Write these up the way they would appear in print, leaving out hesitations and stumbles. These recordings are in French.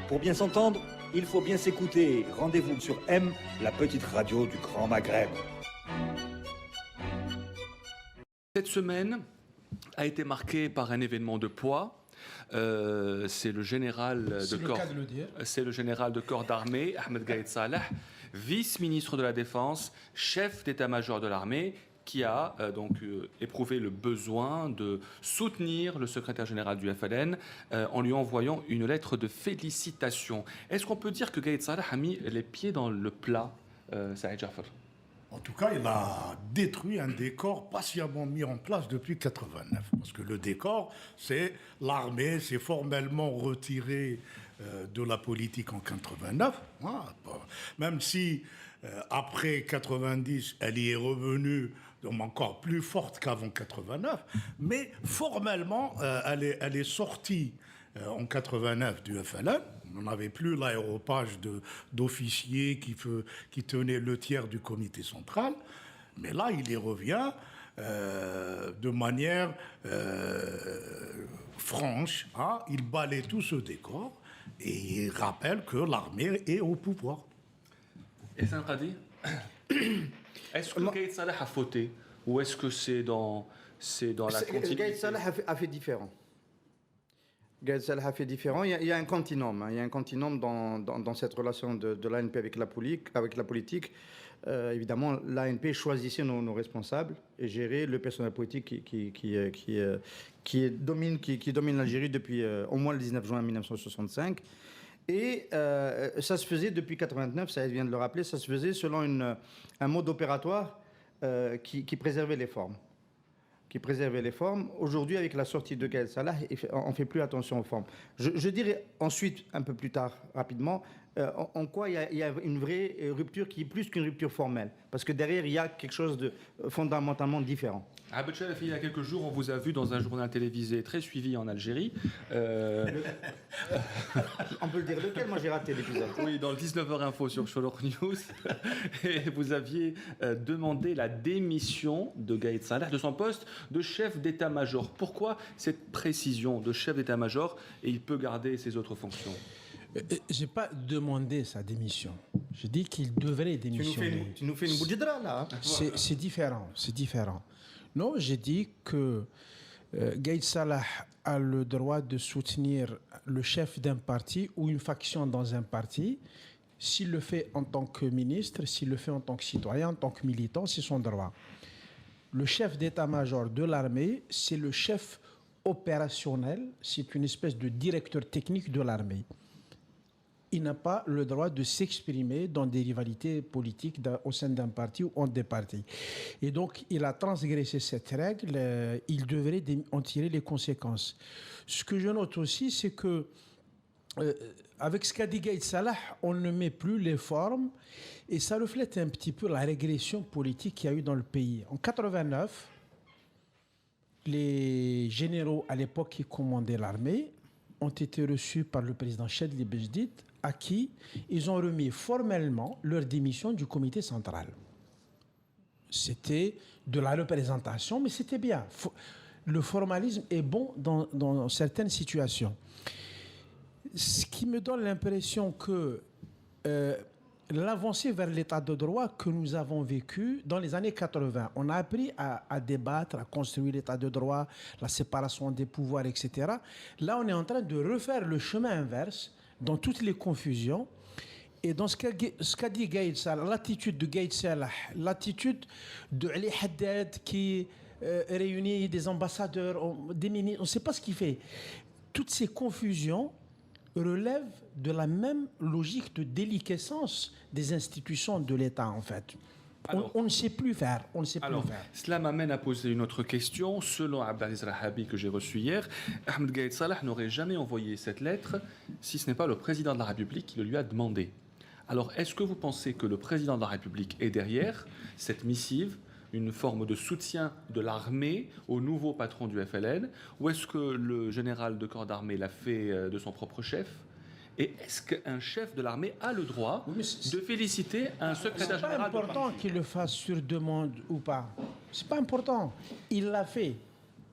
Pour bien s'entendre, il faut bien s'écouter. Rendez-vous sur M, la petite radio du Grand Maghreb. Cette semaine a été marquée par un événement de poids. C'est le général de corps d'armée, Ahmed Gaïd Salah, vice-ministre de la Défense, chef d'état-major de l'armée, qui a éprouvé le besoin de soutenir le secrétaire général du FLN en lui envoyant une lettre de félicitations. Est-ce qu'on peut dire que Gaïd Salah a mis les pieds dans le plat, Saïd Jafar? En tout cas, il a détruit un décor patiemment mis en place depuis 89. Parce que le décor, c'est l'armée s'est formellement retirée de la politique en 89. Même si, après 90, elle y est revenue donc encore plus forte qu'avant 89. Mais formellement, elle est sortie en 89 du FLN. On n'avait plus l'aéropage d'officiers qui tenaient le tiers du comité central. Mais là, il y revient de manière franche. Il balaie tout ce décor et il rappelle que l'armée est au pouvoir. Et ça, Qadi, est-ce que Gaïd Salah a fauté ou est-ce que c'est dans la continuité? Gaïd Salah a fait différent. Gaïd Salah a fait différent. Il y a un continuum. Il y a un continuum dans cette relation de l'ANP avec la politique. Évidemment, l'ANP choisissait nos responsables et gérait le personnel politique qui domine l'Algérie depuis au moins le 19 juin 1965. Et ça se faisait depuis 89, ça vient de le rappeler, ça se faisait selon un mode opératoire qui préservait les formes. Aujourd'hui, avec la sortie de Gaïd Salah, on ne fait plus attention aux formes. Je dirais ensuite, un peu plus tard, rapidement, en quoi il y a une vraie rupture qui est plus qu'une rupture formelle. Parce que derrière, il y a quelque chose de fondamentalement différent. Abed Chalef, il y a quelques jours, on vous a vu dans un journal télévisé très suivi en Algérie. On peut le dire lequel? Moi, j'ai raté l'épisode. Oui, dans le 19h Info sur Sholok News. Et vous aviez demandé la démission de Gaïd Salah de son poste de chef d'état-major. Pourquoi cette précision de chef d'état-major et il peut garder ses autres fonctions? Je n'ai pas demandé sa démission. Je dis qu'il devrait démissionner. Tu nous fais une boudjidra, là. C'est différent. Non, j'ai dit que Gaïd Salah a le droit de soutenir le chef d'un parti ou une faction dans un parti. S'il le fait en tant que ministre, s'il le fait en tant que citoyen, en tant que militant, c'est son droit. Le chef d'état-major de l'armée, c'est le chef opérationnel, c'est une espèce de directeur technique de l'armée. Il n'a pas le droit de s'exprimer dans des rivalités politiques au sein d'un parti ou entre des partis. Et donc, il a transgressé cette règle, il devrait en tirer les conséquences. Ce que je note aussi, c'est que avec ce qu'a dit Gaïd Salah, on ne met plus les formes et ça reflète un petit peu la régression politique qu'il y a eu dans le pays. En 89, les généraux à l'époque qui commandaient l'armée ont été reçus par le président Chadli Bejdid, à qui ils ont remis formellement leur démission du comité central. C'était de la représentation, mais c'était bien. Le formalisme est bon dans certaines situations. Ce qui me donne l'impression que l'avancée vers l'état de droit que nous avons vécu dans les années 80, on a appris à débattre, à construire l'état de droit, la séparation des pouvoirs, etc. Là, on est en train de refaire le chemin inverse dans toutes les confusions. Et dans ce qu'a dit Gaïd Salah, l'attitude de Gaïd Salah, l'attitude de Ali Haddad qui réunit des ambassadeurs, des ministres, on ne sait pas ce qu'il fait. Toutes ces confusions relèvent de la même logique de déliquescence des institutions de l'État, en fait. On ne sait plus faire. Cela m'amène à poser une autre question. Selon Abdelaziz Rahabi que j'ai reçu hier, Ahmed Gaïd Salah n'aurait jamais envoyé cette lettre si ce n'est pas le président de la République qui le lui a demandé. Alors, est-ce que vous pensez que le président de la République est derrière cette missive, une forme de soutien de l'armée au nouveau patron du FLN, ou est-ce que le général de corps d'armée l'a fait de son propre chef? Et est-ce qu'un chef de l'armée a le droit de féliciter un secrétaire général? C'est pas important qu'il le fasse sur demande ou pas. C'est pas important. Il l'a fait.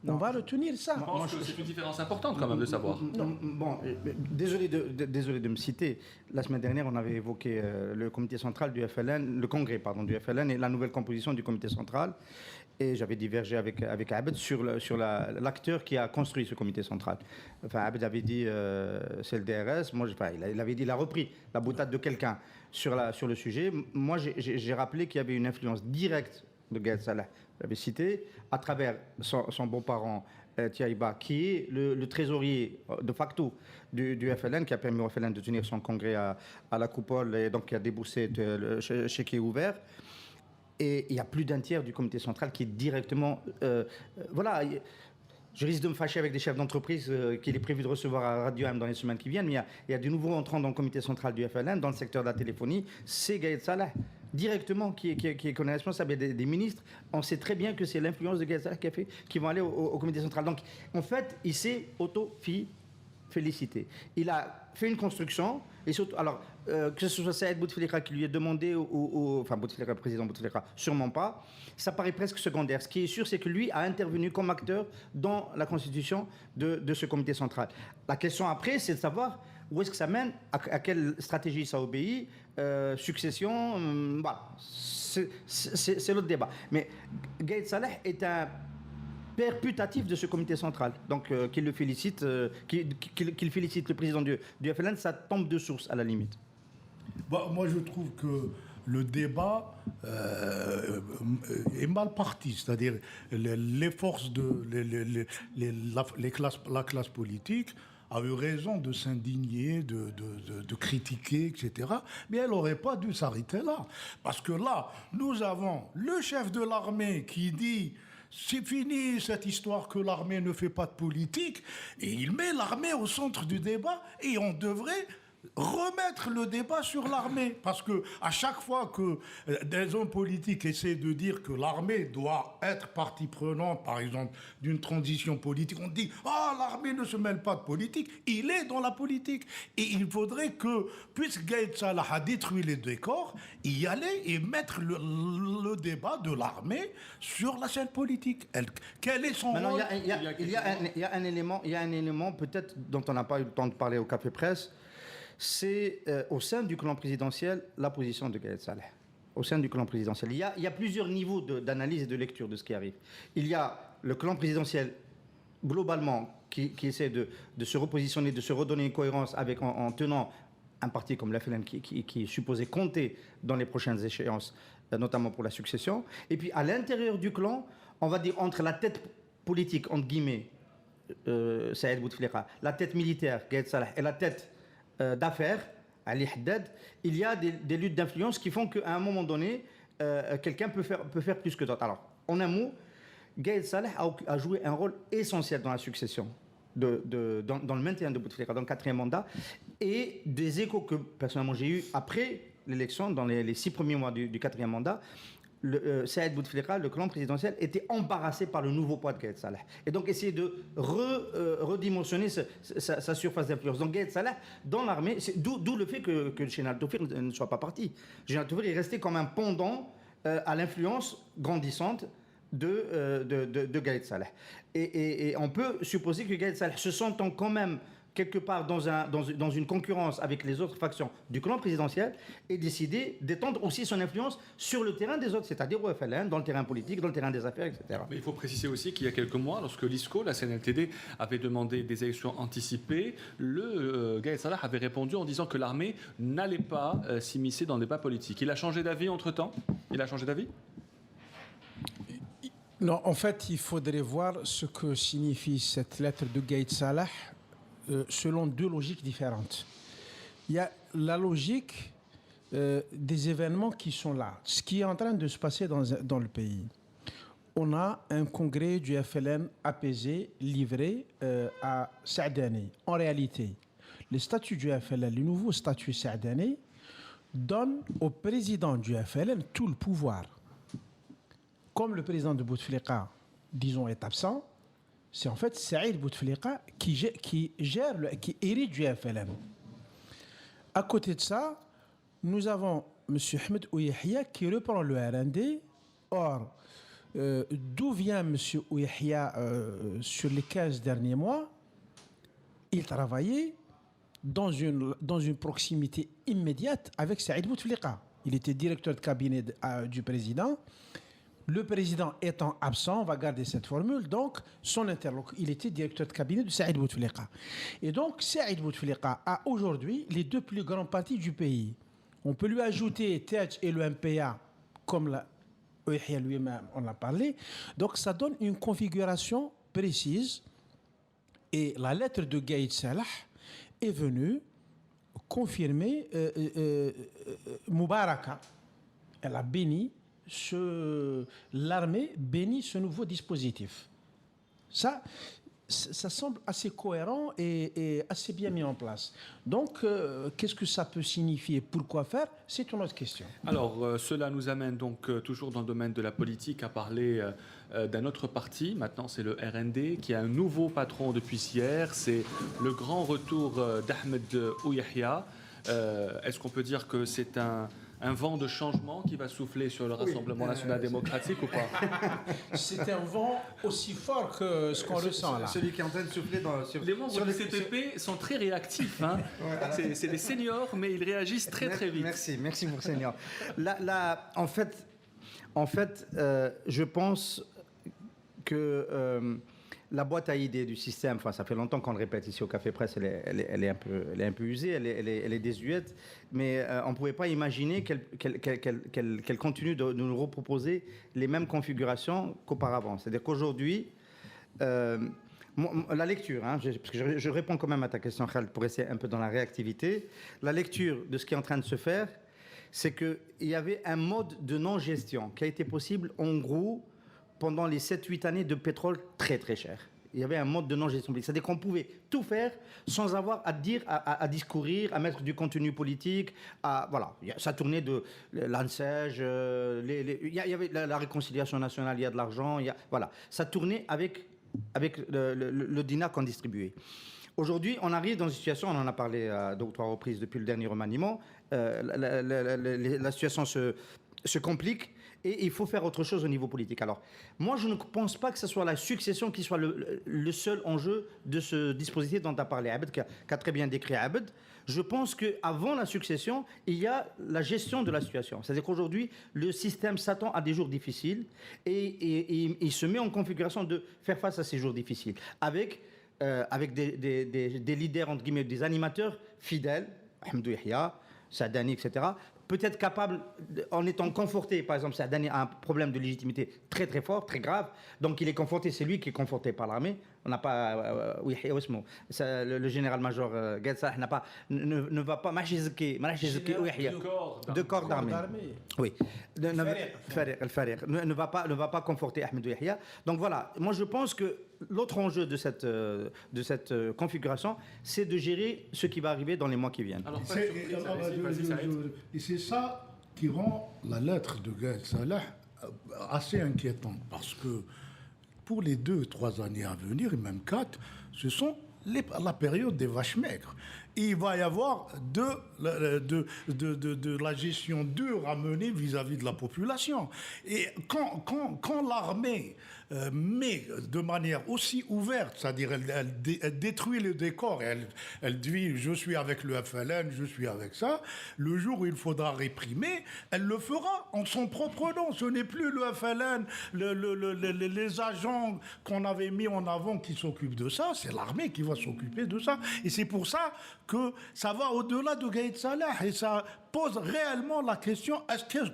On va retenir ça. Je pense que c'est une différence importante quand même de savoir. Bon, désolé de me citer. La semaine dernière, on avait évoqué le comité central du FLN, le congrès du FLN et la nouvelle composition du comité central. Et j'avais divergé avec Abed sur l'acteur qui a construit ce comité central. Enfin, Abed avait dit c'est le DRS. Moi, il avait dit, il a repris la boutade de quelqu'un sur le sujet. Moi, j'ai rappelé qu'il y avait une influence directe de Gaël Salah, j'avais cité, à travers son beau-parent Tiaïba, qui est le trésorier de facto du FLN, qui a permis au FLN de tenir son congrès à la coupole et donc qui a déboursé le chéquier ouvert. Et il y a plus d'un tiers du comité central qui est directement... voilà, je risque de me fâcher avec des chefs d'entreprise qu'il est prévu de recevoir à Radio M dans les semaines qui viennent, mais il y a de nouveaux entrants dans le comité central du FLN, dans le secteur de la téléphonie. C'est Gaël Salah, directement, qui est responsable des ministres. On sait très bien que c'est l'influence de Gaël Salah qui vont aller au comité central. Donc, en fait, il s'est auto-félicité. Il a fait une construction, et surtout, alors, que ce soit Saïd Bouteflika qui lui a demandé, enfin Bouteflika, président Bouteflika, sûrement pas, ça paraît presque secondaire. Ce qui est sûr, c'est que lui a intervenu comme acteur dans la constitution de ce comité central. La question après, c'est de savoir où est-ce que ça mène, à quelle stratégie ça obéit, succession, voilà. C'est l'autre débat. Mais Gaël Salah est un père putatif de ce comité central. Donc, qu'il le félicite, qu'il félicite le président du FLN, ça tombe de source, à la limite. Bah, moi, je trouve que le débat est mal parti. C'est-à-dire, les forces la classe politique a eu raison de s'indigner, de critiquer, etc. Mais elle n'aurait pas dû s'arrêter là. Parce que là, nous avons le chef de l'armée qui dit « c'est fini cette histoire que l'armée ne fait pas de politique », et il met l'armée au centre du débat, et on devrait remettre le débat sur l'armée, parce que à chaque fois que des hommes politiques essaient de dire que l'armée doit être partie prenante, par exemple, d'une transition politique, on dit « Ah, l'armée ne se mêle pas de politique », il est dans la politique. Et il faudrait que, puisque Gaël Salah a détruit les décors, y aller et mettre le débat de l'armée sur la scène politique. Quel est son rôle ? Il y a un élément peut-être dont on n'a pas eu le temps de parler au Café Presse. C'est au sein du clan présidentiel la position de Gaël Salah. Au sein du clan présidentiel. Il y a plusieurs niveaux d'analyse et de lecture de ce qui arrive. Il y a le clan présidentiel, globalement, qui essaie de se repositionner, de se redonner une cohérence en tenant un parti comme la FLN qui est supposé compter dans les prochaines échéances, notamment pour la succession. Et puis à l'intérieur du clan, on va dire entre la tête politique, entre guillemets, Saïd Bouteflika, la tête militaire, Gaël Salah, et la tête d'affaires, Ali Haddad, il y a des luttes d'influence qui font qu'à un moment donné, quelqu'un peut faire plus que d'autres. Alors, en un mot, Gaël Salah a joué un rôle essentiel dans la succession, dans le maintien de Bouteflika, dans le 4e mandat, et des échos que, personnellement, j'ai eu après l'élection, dans les 6 premiers mois du 4e mandat. Saïd Bouteflika, le clan présidentiel, était embarrassé par le nouveau poids de Gaël Salah. Et donc, essayer de redimensionner sa surface d'influence. Donc, Gaël Salah, dans l'armée, d'où le fait que le général Tofir ne soit pas parti. Le général Tofir est resté comme un pendant à l'influence grandissante de Gaël Salah. Et on peut supposer que Gaël Salah, se sentant quand même quelque part dans une concurrence avec les autres factions du clan présidentiel, et décidé d'étendre aussi son influence sur le terrain des autres, c'est-à-dire au FLN, dans le terrain politique, dans le terrain des affaires, etc. Mais il faut préciser aussi qu'il y a quelques mois, lorsque l'ISCO, la CNLTD, avait demandé des élections anticipées, Gaël Salah avait répondu en disant que l'armée n'allait pas s'immiscer dans le débat politique. Il a changé d'avis entre-temps ? Il a changé d'avis ? Non, en fait, il faudrait voir ce que signifie cette lettre de Gaël Salah selon 2 logiques différentes. Il y a la logique des événements qui sont là, ce qui est en train de se passer dans le pays. On a un congrès du FLN apaisé, livré à Saadani. En réalité, le statut du FLN, le nouveau statut Saadani, donne au président du FLN tout le pouvoir. Comme le président de Bouteflika, disons, est absent, c'est en fait Saïd Bouteflika qui hérite du FLN. À côté de ça, nous avons M. Ahmed Ouyahia qui reprend le RND. Or, d'où vient M. Ouihia sur les 15 derniers mois. Il travaillait dans une proximité immédiate avec Saïd Bouteflika. Il était directeur de cabinet du président. Le président étant absent, on va garder cette formule, donc son interlocuteur, il était directeur de cabinet de Saïd Bouteflika. Et donc Saïd Bouteflika a aujourd'hui les deux plus grands partis du pays. On peut lui ajouter TH et le MPA, comme Ouihia lui-même en a parlé. Donc ça donne une configuration précise. Et la lettre de Gaïd Salah est venue confirmer Moubaraka. Elle a béni l'armée bénit ce nouveau dispositif. Ça semble assez cohérent et assez bien mis en place. Donc, qu'est-ce que ça peut signifier? Pourquoi faire? C'est une autre question. Alors, cela nous amène donc toujours dans le domaine de la politique à parler d'un autre parti. Maintenant, c'est le RND qui a un nouveau patron depuis hier. C'est le grand retour d'Ahmed Ouihia. Est-ce qu'on peut dire que c'est un vent de changement qui va souffler sur le Rassemblement national démocratique ou pas? C'est un vent aussi fort que ce qu'on ressent là. Celui qui est en train de souffler sur les membres du CPP sont très réactifs. Hein. C'est des seniors, mais ils réagissent très très vite. Merci pour senior. Là, en fait, je pense que la boîte à idées du système, enfin, ça fait longtemps qu'on le répète ici au Café Presse, elle est un peu usée, elle est désuète, mais on ne pouvait pas imaginer qu'elle continue de nous reproposer les mêmes configurations qu'auparavant. C'est-à-dire qu'aujourd'hui, la lecture, parce que je réponds quand même à ta question, Khaled, pour essayer un peu dans la réactivité, la lecture de ce qui est en train de se faire, c'est qu'il y avait un mode de non-gestion qui a été possible, en gros, pendant les 7-8 années de pétrole très très cher. Il y avait un mode de non-gestion. C'est-à-dire qu'on pouvait tout faire sans avoir à dire, à discourir, à mettre du contenu politique. Voilà, ça tournait de l'ANSEJ, il y avait la réconciliation nationale, il y a de l'argent, voilà. Ça tournait avec le dinar qu'on distribuait. Aujourd'hui, on arrive dans une situation, on en a parlé à 2 ou 3 reprises depuis le dernier remaniement, la situation se complique. Et il faut faire autre chose au niveau politique. Alors, moi, je ne pense pas que ce soit la succession qui soit le seul enjeu de ce dispositif dont a parlé Abed, qu'a très bien décrit Abed. Je pense qu'avant la succession, il y a la gestion de la situation. C'est-à-dire qu'aujourd'hui, le système s'attend à des jours difficiles et il se met en configuration de faire face à ces jours difficiles avec des leaders, entre guillemets, des animateurs fidèles, Ahmed Ouihia, Saadani, etc., peut-être capable, en étant conforté, par exemple, Saadani a un problème de légitimité très très fort, très grave, donc il est conforté, c'est lui qui est conforté par l'armée. On n'a pas, le général-major Gaïd Salah ne va pas de corps d'armée. Oui, ne va pas conforter Ahmed Ouihia. Donc voilà, moi je pense que l'autre enjeu de cette configuration, c'est de gérer ce qui va arriver dans les mois qui viennent. Alors, et c'est ça qui rend la lettre de Gaïd Salah assez inquiétante, parce que pour les 2-3 années à venir, et même 4, ce sont la période des vaches maigres. Et il va y avoir de la gestion dure à mener vis-à-vis de la population. Et quand l'armée met de manière aussi ouverte, c'est-à-dire elle détruit le décor, elle dit je suis avec le FLN, je suis avec ça, le jour où il faudra réprimer, elle le fera en son propre nom. Ce n'est plus le FLN, les agents qu'on avait mis en avant qui s'occupent de ça, c'est l'armée qui va s'occuper de ça. Et c'est pour ça que ça va au-delà de Gaïd Salah et ça pose réellement la question,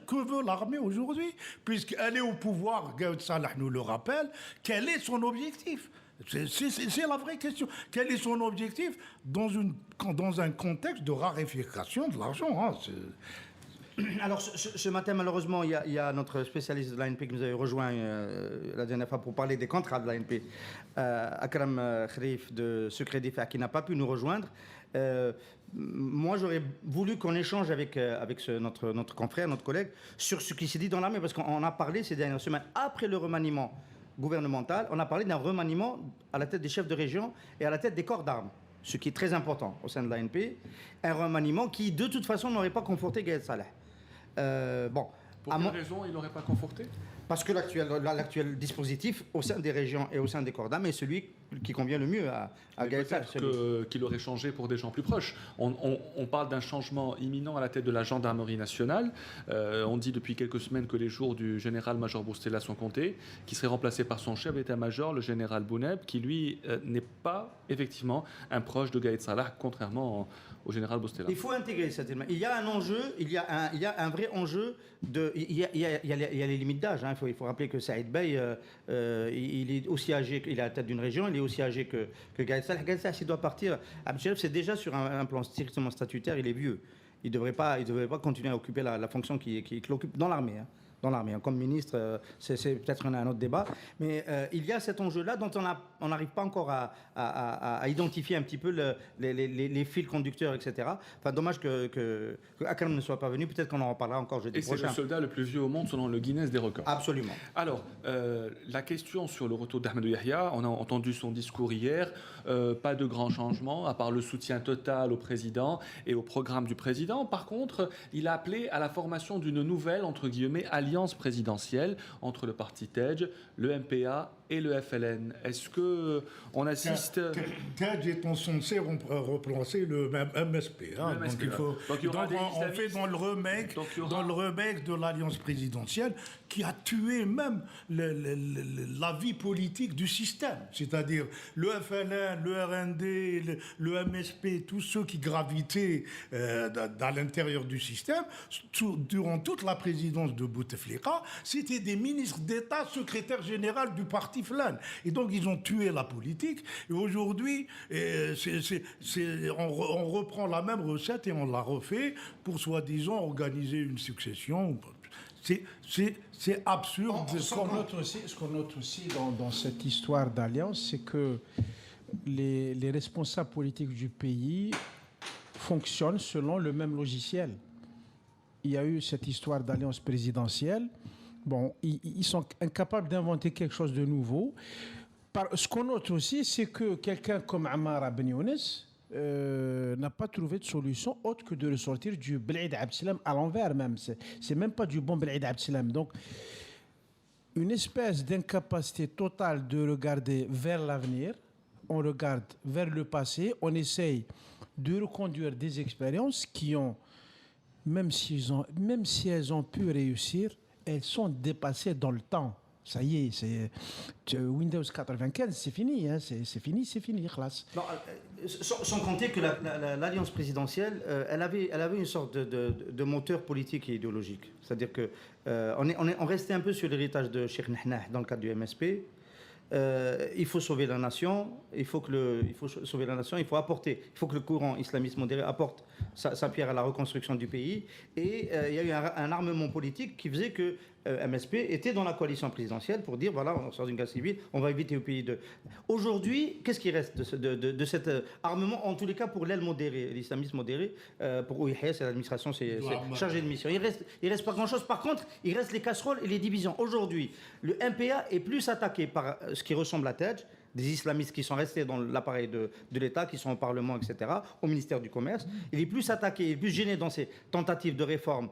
que veut l'armée aujourd'hui? Puisqu'elle est au pouvoir, Gaïd Salah nous le rappelle, quel est son objectif? C'est la vraie question. Quel est son objectif dans un contexte de raréfaction de l'argent, Alors, ce matin, malheureusement, il y a notre spécialiste de l'ANP qui nous avait rejoint la dernière fois pour parler des contrats de l'ANP, Akram Khrif de Secret Défense, qui n'a pas pu nous rejoindre. Moi, j'aurais voulu qu'on échange avec notre confrère, notre collègue, sur ce qui s'est dit dans l'armée, parce qu'on a parlé ces dernières semaines, après le remaniement gouvernemental, on a parlé d'un remaniement à la tête des chefs de région et à la tête des corps d'armes, ce qui est très important au sein de l'ANP, un remaniement qui, de toute façon, n'aurait pas conforté Gaïd Salah. Pour quelle raison il n'aurait pas conforté? Parce que l'actuel dispositif au sein des régions et au sein des corps d'âme est celui qui convient le mieux à Gaël Salah. Qu'il aurait changé pour des gens plus proches. On parle d'un changement imminent à la tête de la gendarmerie nationale. On dit depuis quelques semaines que les jours du général-major Boustella sont comptés, qui serait remplacé par son chef d'état-major, le général Bouneb, qui lui n'est pas effectivement un proche de Gaël Salah, contrairement au général Boustella. Il faut intégrer cet élément. Il y a un enjeu, il y a un vrai enjeu. Il y a les limites d'âge. Hein. Il faut rappeler que Saïd Bey, il est aussi âgé, il est à la tête d'une région, il est aussi âgé que Gaël Salah. Gaël Salah, s'il doit partir, Abdelchef, c'est déjà sur un plan strictement statutaire, il est vieux. Il ne devrait pas continuer à occuper la fonction qu'il occupe dans l'armée. Hein. Dans l'armée. Comme ministre, c'est peut-être un autre débat. Mais il y a cet enjeu-là dont on n'arrive pas encore à identifier un petit peu les fils conducteurs, etc. Enfin, dommage que Akram ne soit pas venu. Peut-être qu'on en reparlera encore jeudi prochain. Et c'est le soldat le plus vieux au monde selon le Guinness des records. Absolument. Alors, la question sur le retour d'Ahmadou Yahya, on a entendu son discours hier. Pas de grands changements, à part le soutien total au président et au programme du président. Par contre, il a appelé à la formation d'une nouvelle, entre guillemets, alliance présidentielle entre le parti TEJ, le MPA et le FLN. Est-ce qu'on assiste... TEJ étant censé remplacer le MSP. Hein. Le MSP, donc on fait dans le remake de l'alliance présidentielle qui a tué même la vie politique du système. C'est-à-dire le FLN, le RND, le MSP, tous ceux qui gravitaient à l'intérieur du système, durant toute la présidence de Bouteflika, c'était des ministres d'État, secrétaire général du parti FLN. Et donc, ils ont tué la politique. Et aujourd'hui, on reprend la même recette et on la refait pour, soi-disant, organiser une succession. C'est absurde. Ce qu'on note aussi dans cette histoire d'alliance, c'est que les responsables politiques du pays fonctionnent selon le même logiciel. Il y a eu cette histoire d'alliance présidentielle. Bon, ils sont incapables d'inventer quelque chose de nouveau. Ce qu'on note aussi, c'est que quelqu'un comme Ammar Ben Younes n'a pas trouvé de solution autre que de ressortir du Bel'id Abdeslam à l'envers même. C'est même pas du bon Bel'id Abdeslam. Donc, une espèce d'incapacité totale de regarder vers l'avenir. On regarde vers le passé. On essaye de reconduire des expériences qui ont... Même si elles ont pu réussir, elles sont dépassées dans le temps. Ça y est, Windows 95, c'est fini, hein, c'est fini, classe. Non, sans compter que l'alliance présidentielle, elle avait une sorte de moteur politique et idéologique. C'est-à-dire que on restait un peu sur l'héritage de Cheikh Nahnah dans le cadre du MSP. Il faut sauver la nation, il faut que le courant islamiste modéré apporte sa pierre à la reconstruction du pays. Et il y a eu un armement politique qui faisait que MSP était dans la coalition présidentielle pour dire voilà, on sort d'une guerre civile, on va éviter au pays de... Aujourd'hui, qu'est-ce qui reste de cet armement, en tous les cas pour l'aile modérée, l'islamisme modéré, pour OIHS et l'administration, c'est chargé de mission. Il reste pas grand-chose. Par contre, il reste les casseroles et les divisions. Aujourd'hui, le MPA est plus attaqué par ce qui ressemble à TEJ, des islamistes qui sont restés dans l'appareil de l'État, qui sont au Parlement, etc., au ministère du Commerce. Il est plus attaqué, il est plus gêné dans ses tentatives de réforme.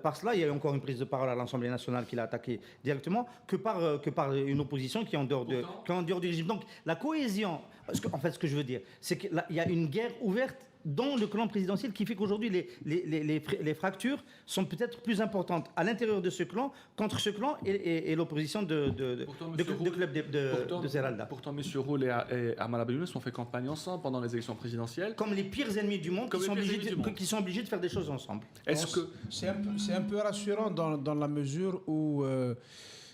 Par cela, il y a eu encore une prise de parole à l'Assemblée nationale qu'il a attaqué directement, que par une opposition qui est en dehors du régime. Donc la cohésion, en fait ce que je veux dire, c'est qu'il y a une guerre ouverte dans le clan présidentiel qui fait qu'aujourd'hui les fractures sont peut-être plus importantes à l'intérieur de ce clan qu'entre ce clan et l'opposition de club de Zeralda. Pourtant, M. Roul et Ammar Ben Younes ont fait campagne ensemble pendant les élections présidentielles. Comme les pires ennemis du monde, qui sont obligés de faire des choses ensemble. C'est un peu rassurant dans la mesure où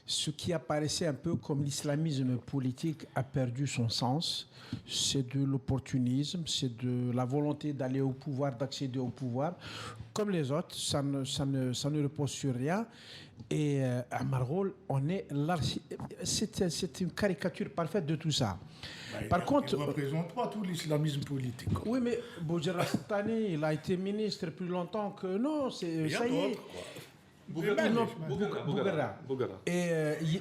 ce qui apparaissait un peu comme l'islamisme politique a perdu son sens. C'est de l'opportunisme, c'est de la volonté d'aller au pouvoir, d'accéder au pouvoir. Comme les autres, ça ne repose sur rien. Et à Margol, c'est une caricature parfaite de tout ça. Par contre, il ne représente pas tout l'islamisme politique. Oui, mais Boujar Rastani, il a été ministre plus longtemps que... Non, ça y est. Bougara. Et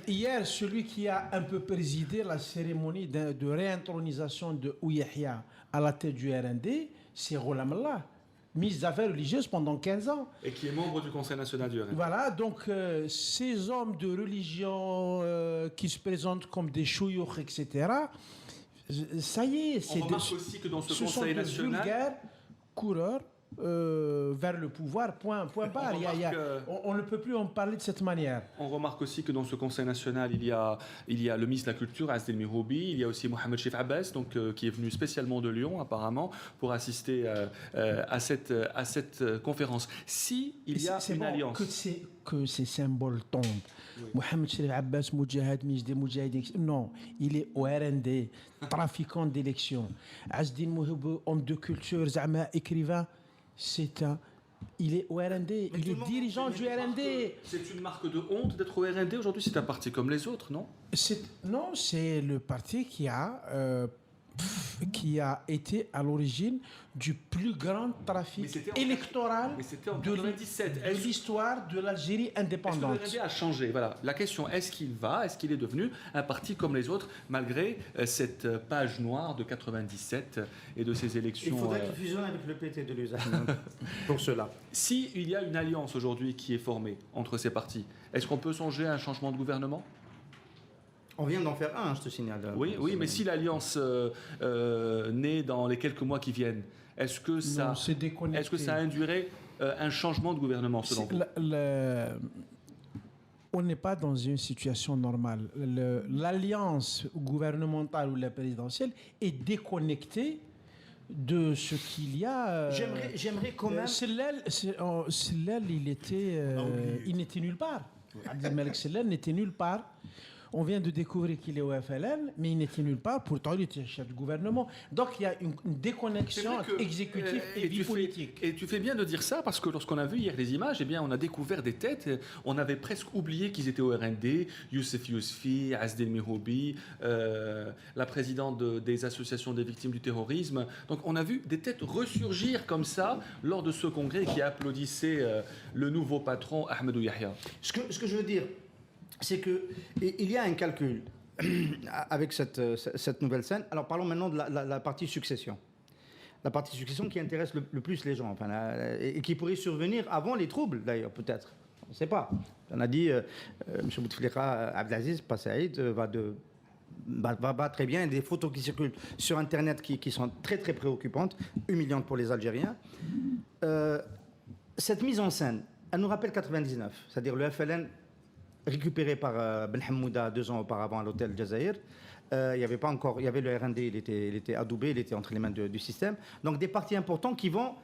hier, celui qui a un peu présidé la cérémonie de réintronisation de Ouyahia à la tête du RND, c'est Gholam Allah. ministre des Affaires religieuses pendant 15 ans. Et qui est membre du Conseil national du RN. Voilà, donc ces hommes de religion qui se présentent comme des chouyours, etc., ça y est, On remarque aussi que dans ce sont Conseil de national... vulgaires coureurs vers le pouvoir, point barre. On ne peut plus en parler de cette manière. On remarque aussi que dans ce Conseil national, il y a le ministre de la Culture, Azdel Mihroubi, il y a aussi Mohamed Chef Abbas, donc, qui est venu spécialement de Lyon, apparemment, pour assister à cette conférence. Si il y a une alliance... Que ces symboles tombent. Oui. Mohamed Chef Abbas, Moudjahid, ministre des Moudjahidines, non, il est au RND, trafiquant d'élections. Azdel Mihroubi, homme de culture, Zama, écrivain, il est au RND, il est dirigeant du RND. C'est une marque de honte d'être au RND aujourd'hui. C'est un parti comme les autres, non? Non, c'est le parti qui a été à l'origine du plus grand trafic électoral de l'histoire de l'Algérie indépendante. Est-ce que le RND a changé? Voilà. La question, est-ce qu'il est devenu un parti comme les autres, malgré cette page noire de 97 et de ces élections? Il faudrait qu'il fusionne avec le PT de l'USAC pour cela. S'il y a une alliance aujourd'hui qui est formée entre ces partis, est-ce qu'on peut songer à un changement de gouvernement? On vient d'en faire un, je te signale. Oui, mais si l'alliance naît dans les quelques mois qui viennent, est-ce que ça induirait un changement de gouvernement selon vous? On n'est pas dans une situation normale. L'alliance gouvernementale ou la présidentielle est déconnectée de ce qu'il y a. J'aimerais quand même. Sellel, il n'était nulle part. Abdelmalek Sellel n'était nulle part. On vient de découvrir qu'il est au FLN, mais il n'était nulle part. Pourtant, il était chef du gouvernement. Donc, il y a une déconnexion entre exécutif et vie politique. Et tu fais bien de dire ça, parce que lorsqu'on a vu hier les images, eh bien, on a découvert des têtes. On avait presque oublié qu'ils étaient au RND. Youssef Yousfi, Azdel Mihroubi, la présidente des associations des victimes du terrorisme. Donc, on a vu des têtes ressurgir comme ça lors de ce congrès qui applaudissait le nouveau patron, Ahmedou Yahya. Ce que je veux dire, c'est qu'il y a un calcul avec cette nouvelle scène. Alors parlons maintenant de la partie succession. La partie succession qui intéresse le plus les gens, enfin, et qui pourrait survenir avant les troubles, d'ailleurs, peut-être. On ne sait pas. On a dit, M. Bouteflika Abdelaziz, pas Saïd, va très bien. Il y a des photos qui circulent sur Internet qui sont très, très préoccupantes, humiliantes pour les Algériens. Cette mise en scène, elle nous rappelle 99, c'est-à-dire le FLN récupéré par Ben Hamouda 2 ans auparavant à l'hôtel Jazair. Il y avait le RND, il était adoubé, il était entre les mains du système. Donc des partis importants qui vont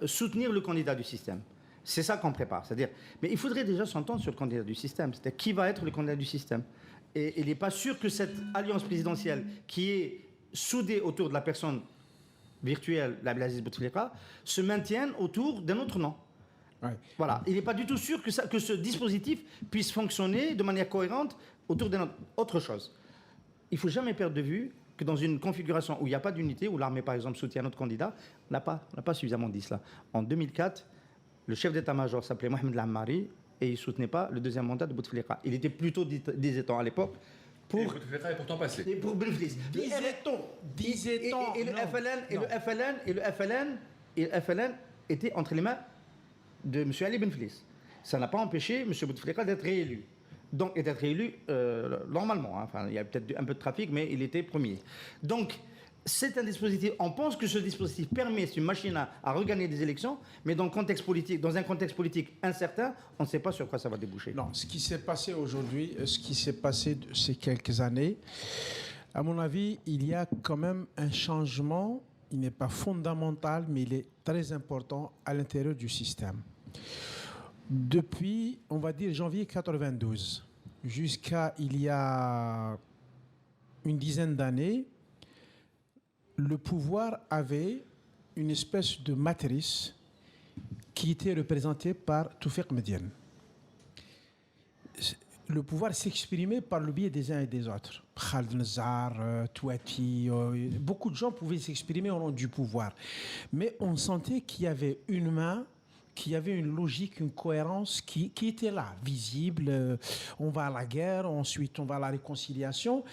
soutenir le candidat du système. C'est ça qu'on prépare. C'est-à-dire, mais il faudrait déjà s'entendre sur le candidat du système. C'est-à-dire qui va être le candidat du système. Et il n'est pas sûr que cette alliance présidentielle qui est soudée autour de la personne virtuelle, l'Abdelaziz Bouteflika, se maintienne autour d'un autre nom. Ouais. Voilà, il n'est pas du tout sûr que ce dispositif puisse fonctionner de manière cohérente autour d'une autre chose. Il ne faut jamais perdre de vue que dans une configuration où il n'y a pas d'unité, où l'armée par exemple soutient notre candidat, on n'a pas suffisamment dit cela. En 2004, le chef d'état-major s'appelait Mohamed Lamari et il ne soutenait pas le deuxième mandat de Bouteflika. Il était plutôt, disait-on à l'époque, pour... Et Bouteflika est pourtant passé. Et pour Bouteflika. Disait-on. Et le FLN était entre les mains de M. Ali Benflis. Ça n'a pas empêché M. Bouteflika d'être réélu. Donc, et d'être réélu normalement. Hein. Enfin, il y a peut-être un peu de trafic, mais il était premier. Donc, c'est un dispositif. On pense que ce dispositif permet, c'est une machine à regagner des élections, mais dans un contexte politique incertain, on ne sait pas sur quoi ça va déboucher. Non, ce qui s'est passé aujourd'hui, ce qui s'est passé ces quelques années, à mon avis, il y a quand même un changement. Il n'est pas fondamental, mais il est très important à l'intérieur du système. Depuis, on va dire, janvier 92, jusqu'à il y a une dizaine d'années, le pouvoir avait une espèce de matrice qui était représentée par Toufik Mediane. Le pouvoir s'exprimait par le biais des uns et des autres. Khaled Nazar, Touati, beaucoup de gens pouvaient s'exprimer au nom du pouvoir. Mais on sentait qu'il y avait une main, qu'il y avait une logique, une cohérence qui était là, visible. On va à la guerre, ensuite on va à la réconciliation.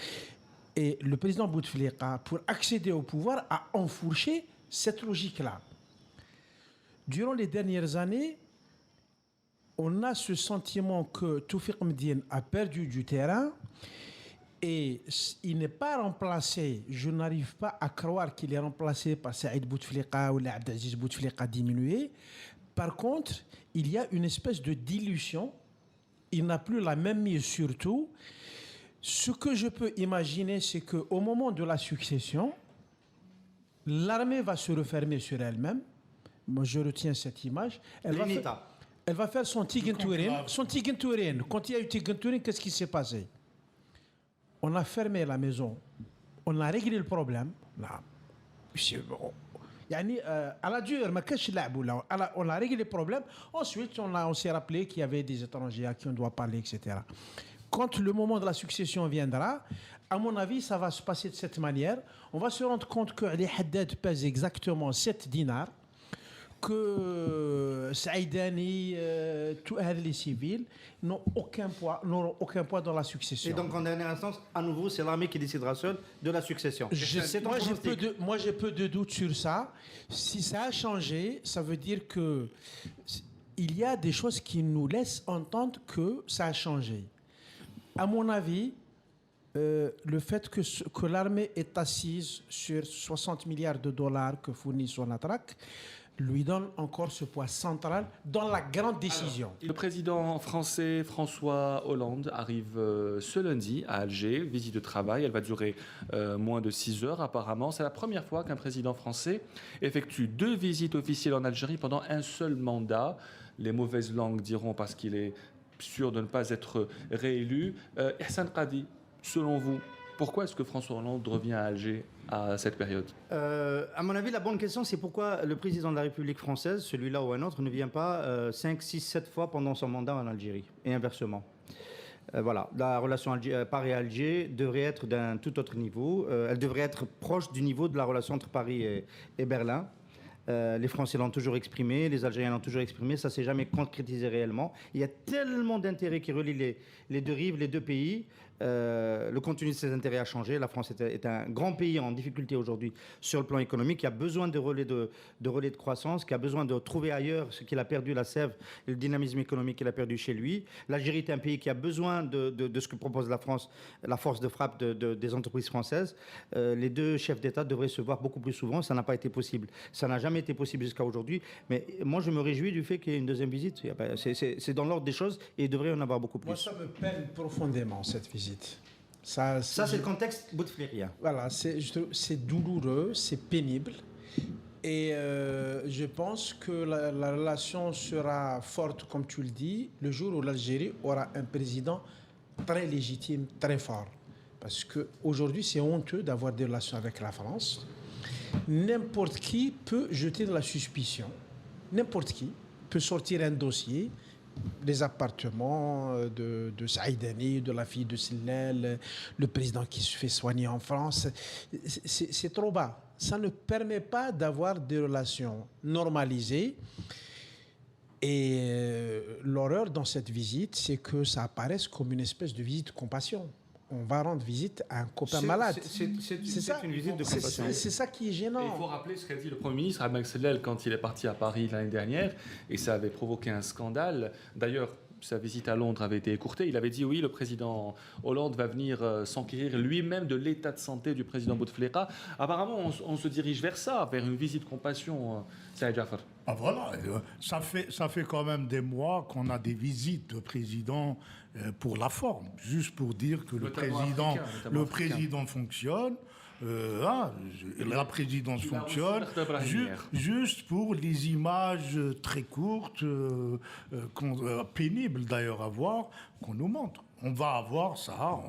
Et le président Bouteflika, pour accéder au pouvoir, a enfourché cette logique-là. durant les dernières années, on a ce sentiment que Toufiq Mdine a perdu du terrain et il n'est pas remplacé. Je n'arrive pas à croire qu'il est remplacé par Saïd Bouteflika ou Abdelaziz Bouteflika diminué. Par contre, il y a une espèce de dilution. Il n'a plus la même mise sur tout. Ce que je peux imaginer, c'est qu'au moment de la succession, l'armée va se refermer sur elle-même. Moi, je retiens cette image. Elle va faire son Tigentourin. Son Tigentourin. Quand il y a eu Tigentourin, qu'est-ce qui s'est passé? On a fermé la maison. On a réglé le problème. Là. À la dure, on a réglé les problèmes. Ensuite, on s'est rappelé qu'il y avait des étrangers à qui on doit parler, etc. Quand le moment de la succession viendra, à mon avis, ça va se passer de cette manière. On va se rendre compte que les Haddad pèsent exactement 7 dinars, que Saïdani, tous les civils n'auront aucun poids dans la succession. Et donc, en dernière instance, à nouveau, c'est l'armée qui décidera seule de la succession. Moi, j'ai peu de doutes sur ça. Si ça a changé, ça veut dire que il y a des choses qui nous laissent entendre que ça a changé. À mon avis, le fait que l'armée est assise sur 60 milliards de dollars que fournit Sonatrach lui donne encore ce poids central dans la grande décision. Alors, le président français François Hollande arrive ce lundi à Alger, visite de travail, elle va durer moins de 6 heures apparemment. C'est la première fois qu'un président français effectue 2 visites officielles en Algérie pendant un seul mandat. Les mauvaises langues diront parce qu'il est sûr de ne pas être réélu. Ihsan Qadi, selon vous, pourquoi est-ce que François Hollande revient à Alger à cette période? À mon avis, la bonne question, c'est pourquoi le président de la République française, celui-là ou un autre, ne vient pas 5, 6, 7 fois pendant son mandat en Algérie, et inversement. Voilà, la relation Paris-Alger devrait être d'un tout autre niveau. Elle devrait être proche du niveau de la relation entre Paris et Berlin. Les Français l'ont toujours exprimé, les Algériens l'ont toujours exprimé, ça ne s'est jamais concrétisé réellement. Il y a tellement d'intérêts qui relient les deux rives, les deux pays. Le contenu de ces intérêts a changé. La France est un grand pays en difficulté aujourd'hui sur le plan économique, qui a besoin de relais de croissance, qui a besoin de trouver ailleurs ce qu'il a perdu, la sève et le dynamisme économique qu'il a perdu chez lui. L'Algérie est un pays qui a besoin de ce que propose la France, la force de frappe des entreprises françaises. Les deux chefs d'État devraient se voir beaucoup plus souvent. Ça n'a pas été possible. Ça n'a jamais été possible jusqu'à aujourd'hui. Mais moi, je me réjouis du fait qu'il y ait une deuxième visite. C'est dans l'ordre des choses et il devrait y en avoir beaucoup plus. Moi, ça me peine profondément, cette visite. Ça c'est le contexte bouteflérien. Voilà, c'est douloureux, c'est pénible. Et je pense que la relation sera forte, comme tu le dis, le jour où l'Algérie aura un président très légitime, très fort. Parce qu'aujourd'hui, c'est honteux d'avoir des relations avec la France. N'importe qui peut jeter de la suspicion. N'importe qui peut sortir un dossier. Les appartements de Saïdani, de la fille de Silnel, le président qui se fait soigner en France, c'est trop bas. Ça ne permet pas d'avoir des relations normalisées. Et l'horreur dans cette visite, c'est que ça apparaisse comme une espèce de visite de compassion. On va rendre visite à un copain malade. C'est une visite de compassion. C'est ça qui est gênant. Il faut rappeler ce qu'a dit le Premier ministre Ahmed Sellel quand il est parti à Paris l'année dernière, et ça avait provoqué un scandale. D'ailleurs, sa visite à Londres avait été écourtée. Il avait dit oui, le président Hollande va venir s'enquérir lui-même de l'état de santé du président Bouteflika. Apparemment, on se dirige vers ça, vers une visite de compassion, Saïd Jafar. Ah voilà, ça fait quand même des mois qu'on a des visites de présidents pour la forme, juste pour dire que le président fonctionne. La présidence fonctionne juste pour les images très courtes, pénibles d'ailleurs à voir, qu'on nous montre. On va avoir ça,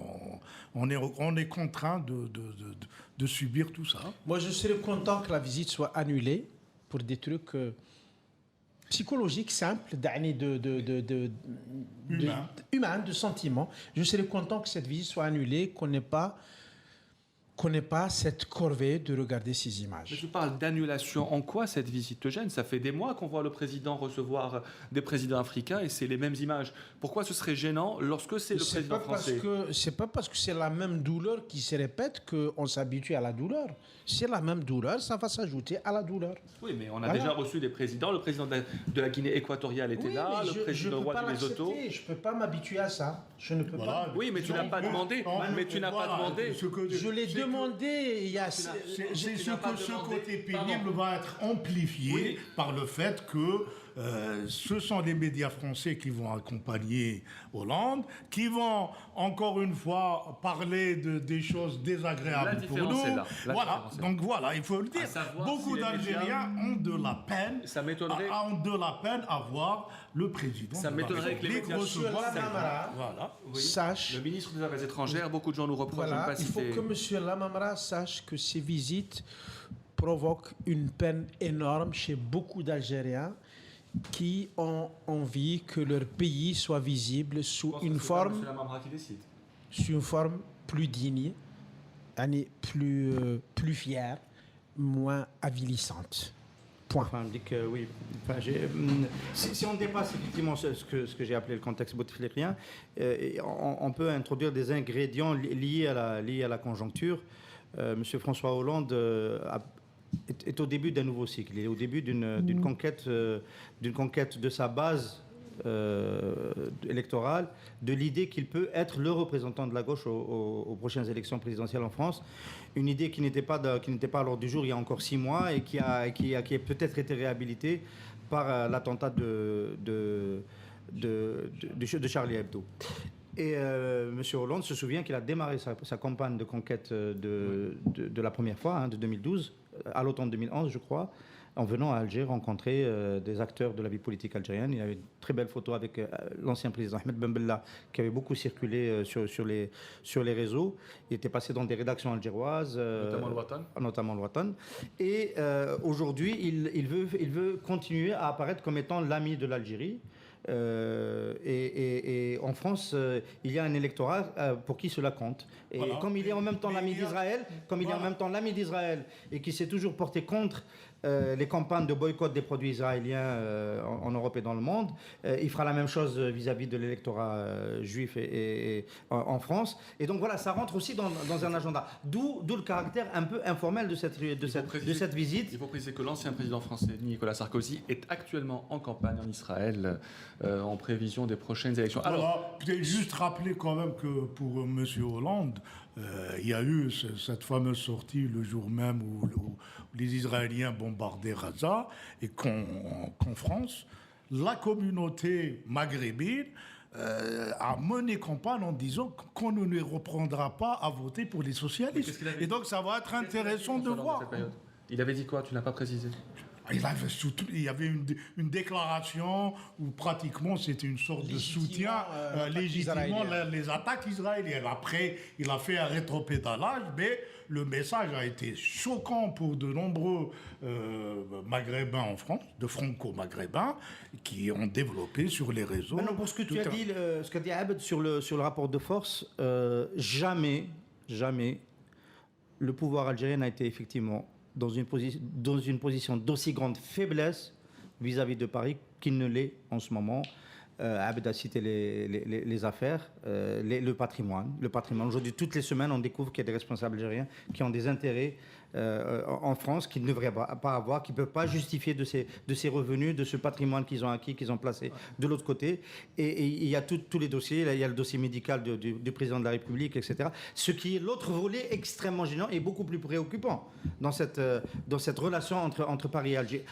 on est contraint de subir tout ça. Moi, je serais content que la visite soit annulée pour des trucs psychologiques simples, humains, de sentiments. Je serais content que cette visite soit annulée, qu'on connais pas cette corvée de regarder ces Mais images. je parle d'annulation. En quoi cette visite te gêne? Ça fait des mois qu'on voit le président recevoir des présidents africains et c'est les mêmes images. Pourquoi ce serait gênant lorsque c'est le président français? C'est pas parce que c'est la même douleur qui se répète qu'on s'habitue à la douleur. C'est la même douleur, ça va s'ajouter à la douleur. Oui, mais on a Voilà. déjà reçu des présidents. Le président de la Guinée équatoriale était Oui, là, mais le président peux roi pas du Lesotho. l'accepter, je peux pas m'habituer à ça. Je ne peux Voilà. pas. Oui, mais tu n'as pas demandé. Mais tu n'as pas demandé. Je l'ai demandé il y a. C'est Tu ce n'as pas que ce demandé. côté pénible Pardon. va être amplifié Oui. par le fait que ce sont les médias français qui vont accompagner Hollande, qui vont encore une fois parler des choses La désagréables pour différence nous. est là. La Voilà, différence est là. donc voilà, il faut le dire. À savoir Beaucoup si les d'Algériens ont de la peine. Ça m'étonnerait. ont de la peine à voir le président. Ça de la m'étonnerait que les République médias recevoir sur la des- Mamara Voilà. Sache. Le ministre des Affaires étrangères, beaucoup de gens nous reprochent de ne Voilà, pas il faut citer. que M. Lamamra sache que ces visites provoquent une peine énorme chez beaucoup d'Algériens qui ont envie que leur pays soit visible Je pense que c'est pas forme, M. Lamamra qui décide. sous une forme plus digne, plus fière, moins avilissante. Point. Enfin, dit que oui. Enfin, si on dépasse effectivement ce que j'ai appelé le contexte bouteflיקien, on peut introduire des ingrédients liés à la conjoncture. Monsieur François Hollande est au début d'un nouveau cycle. Il est au début d'une conquête de sa base électorale, de l'idée qu'il peut être le représentant de la gauche aux prochaines élections présidentielles en France. Une idée qui n'était pas à l'ordre du jour il y a encore 6 mois et qui a peut-être été réhabilitée par l'attentat de Charlie Hebdo. Et M. Hollande se souvient qu'il a démarré sa campagne de conquête de la première fois, de 2012, à l'automne 2011, je crois, en venant à Alger rencontrer des acteurs de la vie politique algérienne. Il y avait une très belle photo avec l'ancien président Ahmed Ben Bella, qui avait beaucoup circulé sur les réseaux. Il était passé dans des rédactions algéroises, notamment le Watan. Et aujourd'hui, il veut continuer à apparaître comme étant l'ami de l'Algérie. Et en France, il y a un électorat pour qui cela compte. Et Voilà. comme il est en même temps l'ami d'Israël, et qui s'est toujours porté contre les campagnes de boycott des produits israéliens en Europe et dans le monde, il fera la même chose vis-à-vis de l'électorat juif et en France. Et donc voilà, ça rentre aussi dans un agenda. D'où le caractère un peu informel de cette visite. Il faut préciser que l'ancien président français, Nicolas Sarkozy, est actuellement en campagne en Israël en prévision des prochaines élections. Alors, peut-être juste rappeler quand même que pour M. Hollande, il y a eu cette fameuse sortie le jour même où les Israéliens bombardaient Gaza et qu'en France, la communauté maghrébine a mené campagne en disant qu'on ne les reprendra pas à voter pour les socialistes. Et donc ça va être intéressant de voir. Il avait dit quoi? Tu n'as pas précisé. Il y avait une déclaration où pratiquement c'était une sorte de soutien légitimement les attaques israéliennes. Après, il a fait un rétropédalage, mais le message a été choquant pour de nombreux maghrébins en France, de franco-maghrébins, qui ont développé sur les réseaux. Maintenant, pour ce que tu as dit, ce qu'a dit Abed sur le rapport de force, jamais le pouvoir algérien n'a été effectivement dans une position d'aussi grande faiblesse vis-à-vis de Paris qu'il ne l'est en ce moment. Abed a cité les affaires, le patrimoine. Aujourd'hui, toutes les semaines, on découvre qu'il y a des responsables algériens qui ont des intérêts en France qu'ils ne devraient pas avoir, qui ne peuvent pas justifier de ces revenus, de ce patrimoine qu'ils ont acquis, qu'ils ont placé de l'autre côté. Et il y a tous les dossiers. Là, il y a le dossier médical du président de la République, etc. Ce qui est l'autre volet extrêmement gênant et beaucoup plus préoccupant dans cette relation entre Paris et Alger.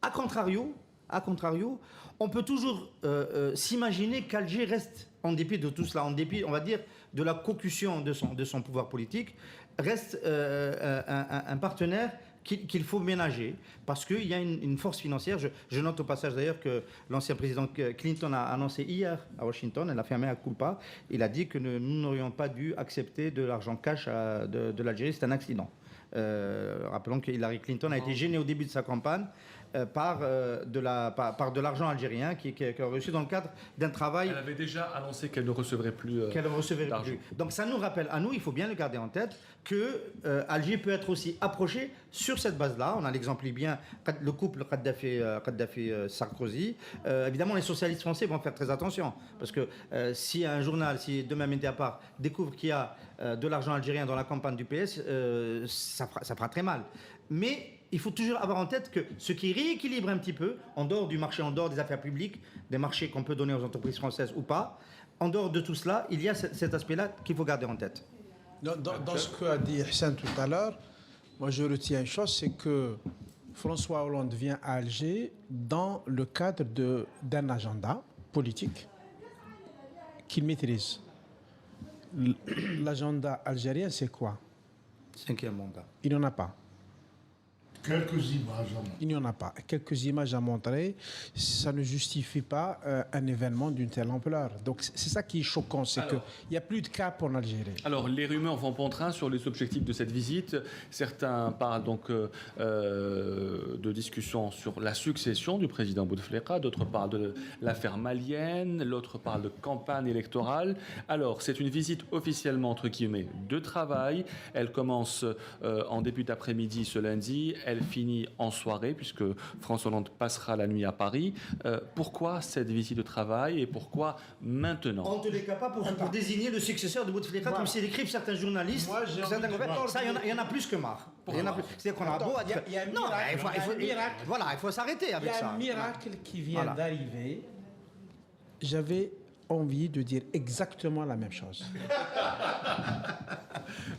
A contrario, on peut toujours s'imaginer qu'Alger reste, en dépit de tout cela, en dépit, on va dire, de la concussion de son pouvoir politique, reste un partenaire qu'il faut ménager, parce qu'il y a une force financière. Je note au passage d'ailleurs que l'ancien président Clinton a annoncé hier à Washington, elle a fait un mea culpa, il a dit que nous n'aurions pas dû accepter de l'argent cash de l'Algérie, c'est un accident. Rappelons que Hillary Clinton a été gênée au début de sa campagne par de l'argent algérien qu'elle a reçu dans le cadre d'un travail. Elle avait déjà annoncé qu'elle ne recevrait plus d'argent. Donc ça nous rappelle, à nous, il faut bien le garder en tête, que Alger peut être aussi approché sur cette base-là. On a l'exemple libyen, le couple Kadhafi-Sarkozy. Évidemment, les socialistes français vont faire très attention, parce que si un journal, si demain Mediapart découvre qu'il y a de l'argent algérien dans la campagne du PS, ça fera très mal. Mais il faut toujours avoir en tête que ce qui rééquilibre un petit peu, en dehors du marché, en dehors des affaires publiques, des marchés qu'on peut donner aux entreprises françaises ou pas, en dehors de tout cela, il y a cet aspect-là qu'il faut garder en tête. Dans ce qu'a dit Hussein tout à l'heure, moi je retiens une chose, c'est que François Hollande vient à Alger dans le cadre d'un agenda politique qu'il maîtrise. L'agenda algérien, c'est quoi? 5e mandat. Il n'y en a pas. Quelques images à montrer. Il n'y en a pas. Quelques images à montrer, ça ne justifie pas un événement d'une telle ampleur. Donc c'est ça qui est choquant, c'est qu'il n'y a plus de cap en Algérie. Alors les rumeurs vont bon train sur les objectifs de cette visite. Certains parlent donc de discussions sur la succession du président Bouteflika, d'autres parlent de l'affaire malienne, l'autre parle de campagne électorale. Alors c'est une visite officiellement entre guillemets de travail. Elle commence en début d'après-midi ce lundi. Elle finit en soirée, puisque François Hollande passera la nuit à Paris. Pourquoi cette visite de travail et pourquoi maintenant? En tous les cas, pas pour désigner le successeur de Bouteflika, comme s'il écrivent certains journalistes. Ça, il y en a plus que marre. C'est-à-dire qu'on a beau être... Non, il faut s'arrêter avec ça. Il y a un miracle qui vient d'arriver. J'avais envie de dire exactement la même chose.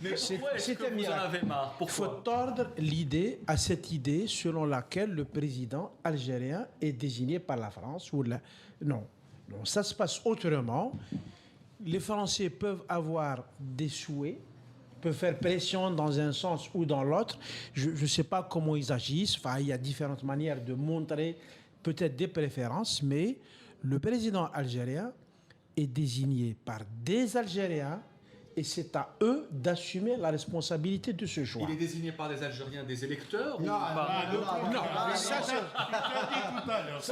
Mais pourquoi est-ce que vous en avez marre? Il faut tordre l'idée à cette idée selon laquelle le président algérien est désigné par la France. Non, ça se passe autrement. Les Français peuvent avoir des souhaits, peuvent faire pression dans un sens ou dans l'autre. Je ne sais pas comment ils agissent. Enfin, il y a différentes manières de montrer peut-être des préférences, mais le président algérien est désigné par des Algériens et c'est à eux d'assumer la responsabilité de ce choix. Il est désigné par des Algériens, des électeurs? Non, Ça,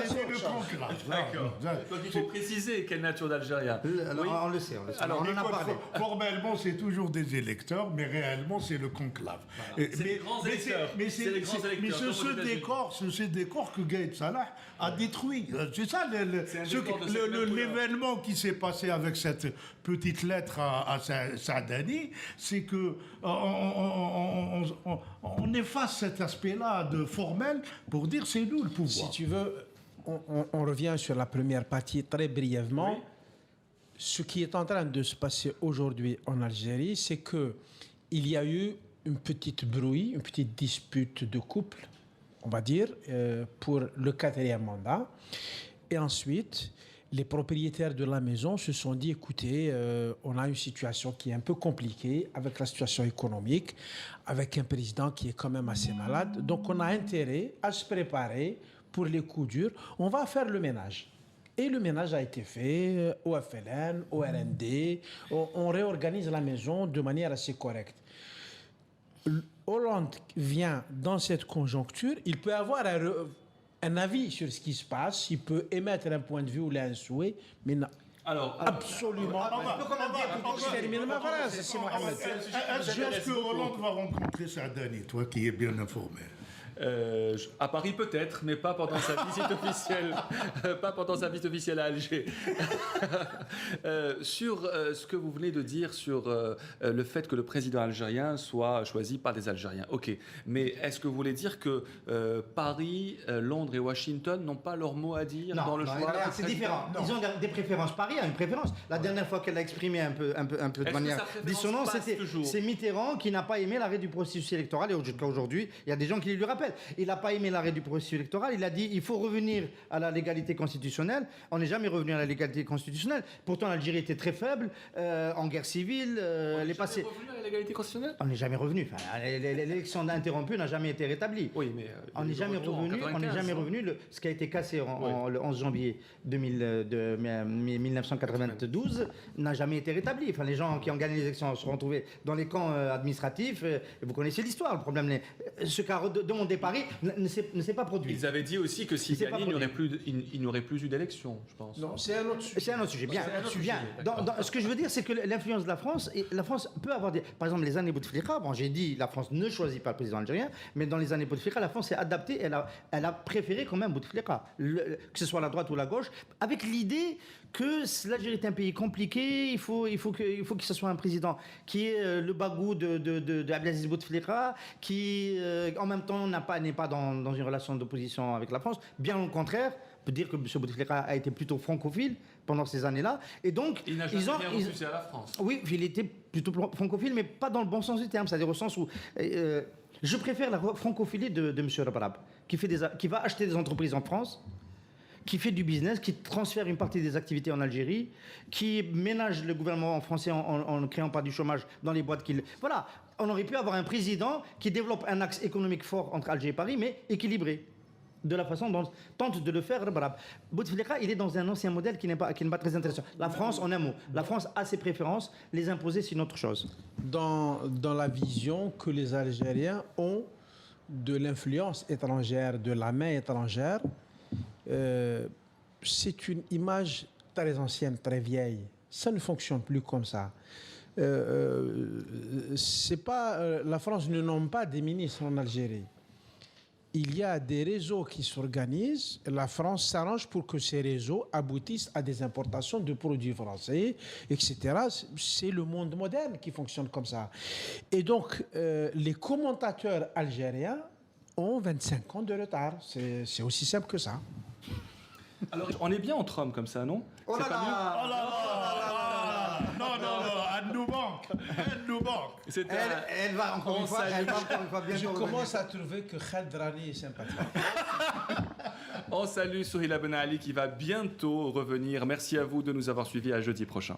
c'est le conclave. D'accord. Donc il faut préciser quelle nature d'Algérien. On le sait. Alors, on en a parlé. Formellement, c'est toujours des électeurs, mais réellement, c'est le conclave. Voilà. C'est les grands électeurs. Mais c'est ce décor que Gaïd Salah a détruit. C'est ça l'événement qui s'est passé avec cette petite lettre à Saadani, c'est que on efface cet aspect-là de formel pour dire c'est nous le pouvoir. Si tu veux, on revient sur la première partie très brièvement. Oui. Ce qui est en train de se passer aujourd'hui en Algérie, c'est que il y a eu une petite brouille, une petite dispute de couple, on va dire, pour le 4e mandat. Et ensuite, les propriétaires de la maison se sont dit, écoutez, on a une situation qui est un peu compliquée avec la situation économique, avec un président qui est quand même assez malade. Donc, on a intérêt à se préparer pour les coups durs. On va faire le ménage. Et le ménage a été fait au FLN, au RND. On réorganise la maison de manière assez correcte. Hollande vient dans cette conjoncture. Il peut avoir un avis sur ce qui se passe, il peut émettre un point de vue ou un souhait, mais non. Alors, absolument. Je termine ma phrase, c'est Mohamed. Est-ce que Hollande va rencontrer Saadani, toi qui es bien informé? À Paris peut-être, mais pas pendant sa visite officielle, pas pendant sa visite officielle à Alger. Sur ce que vous venez de dire sur le fait que le président algérien soit choisi par des Algériens. Ok, mais est-ce que vous voulez dire que Paris, Londres et Washington n'ont pas leur mot à dire dans le choix? C'est différent. Ils ont des préférences. Paris a une préférence. La dernière fois qu'elle a exprimé un peu de manière dissonante, c'est Mitterrand qui n'a pas aimé l'arrêt du processus électoral et jusqu'à aujourd'hui, il y a des gens qui lui rappellent. rappelle, il n'a pas aimé l'arrêt du processus électoral. Il a dit il faut revenir à la légalité constitutionnelle. On n'est jamais revenu à la légalité constitutionnelle. Pourtant, l'Algérie était très faible, en guerre civile. Elle est passée. Revenu à la légalité constitutionnelle. On n'est jamais revenu. Enfin, l'élection interrompue n'a jamais été rétablie. Oui, mais On n'est jamais revenu. On n'est jamais revenu. Ce qui a été cassé le 11 janvier 1992 n'a jamais été rétabli. Enfin, les gens qui ont gagné les élections se sont retrouvés dans les camps administratifs. Vous connaissez l'histoire. Le problème, ce qu'a demandé Paris ne s'est pas produit. ils avaient dit aussi que s'ils gagnaient, il n'y aurait plus eu d'élection, je pense. Non, c'est un autre sujet. C'est un autre sujet. Bien. C'est un autre Bien. sujet, Ce que je veux dire, c'est que l'influence de la France peut avoir des. Par exemple, les années Bouteflika, bon, j'ai dit la France ne choisit pas le président algérien, mais dans les années Bouteflika, la France s'est adaptée. Elle a préféré quand même Bouteflika, que ce soit la droite ou la gauche, avec l'idée que l'Algérie est un pays compliqué. Il faut que ce soit un président qui est le bagou de Abdelaziz Bouteflika, qui en même temps n'est pas dans une relation d'opposition avec la France. Bien au contraire. On peut dire que M. Bouteflika a été plutôt francophile pendant ces années-là. Et donc, il n'a jamais rien refusé à la France. Oui, il était plutôt francophile, mais pas dans le bon sens du terme. C'est-à-dire au sens où... je préfère la francophilie de M. Rabrab, qui va acheter des entreprises en France, qui fait du business, qui transfère une partie des activités en Algérie, qui ménage le gouvernement français en ne créant pas du chômage dans les boîtes qu'il... Voilà, on aurait pu avoir un président qui développe un axe économique fort entre Alger et Paris, mais équilibré. De la façon dont tente de le faire Rabrab. Bouteflika, il est dans un ancien modèle qui n'est pas très intéressant. La France, en un mot, la France a ses préférences, les imposer, c'est une autre chose. Dans la vision que les Algériens ont de l'influence étrangère, de la main étrangère, c'est une image très ancienne, très vieille. Ça ne fonctionne plus comme ça. C'est pas, la France ne nomme pas des ministres en Algérie. Il y a des réseaux qui s'organisent. La France s'arrange pour que ces réseaux aboutissent à des importations de produits français, etc. C'est le monde moderne qui fonctionne comme ça. Et donc, les commentateurs algériens ont 25 ans de retard. C'est aussi simple que ça. Alors, on est bien entre hommes comme ça, non? Oh là là, Oh là là. Non, elle nous manque. Elle va encore une fois bien. Je commence à trouver que Khadrani est sympathique. On salue Souheila Ben Ali qui va bientôt revenir. Merci à vous de nous avoir suivis. À jeudi prochain.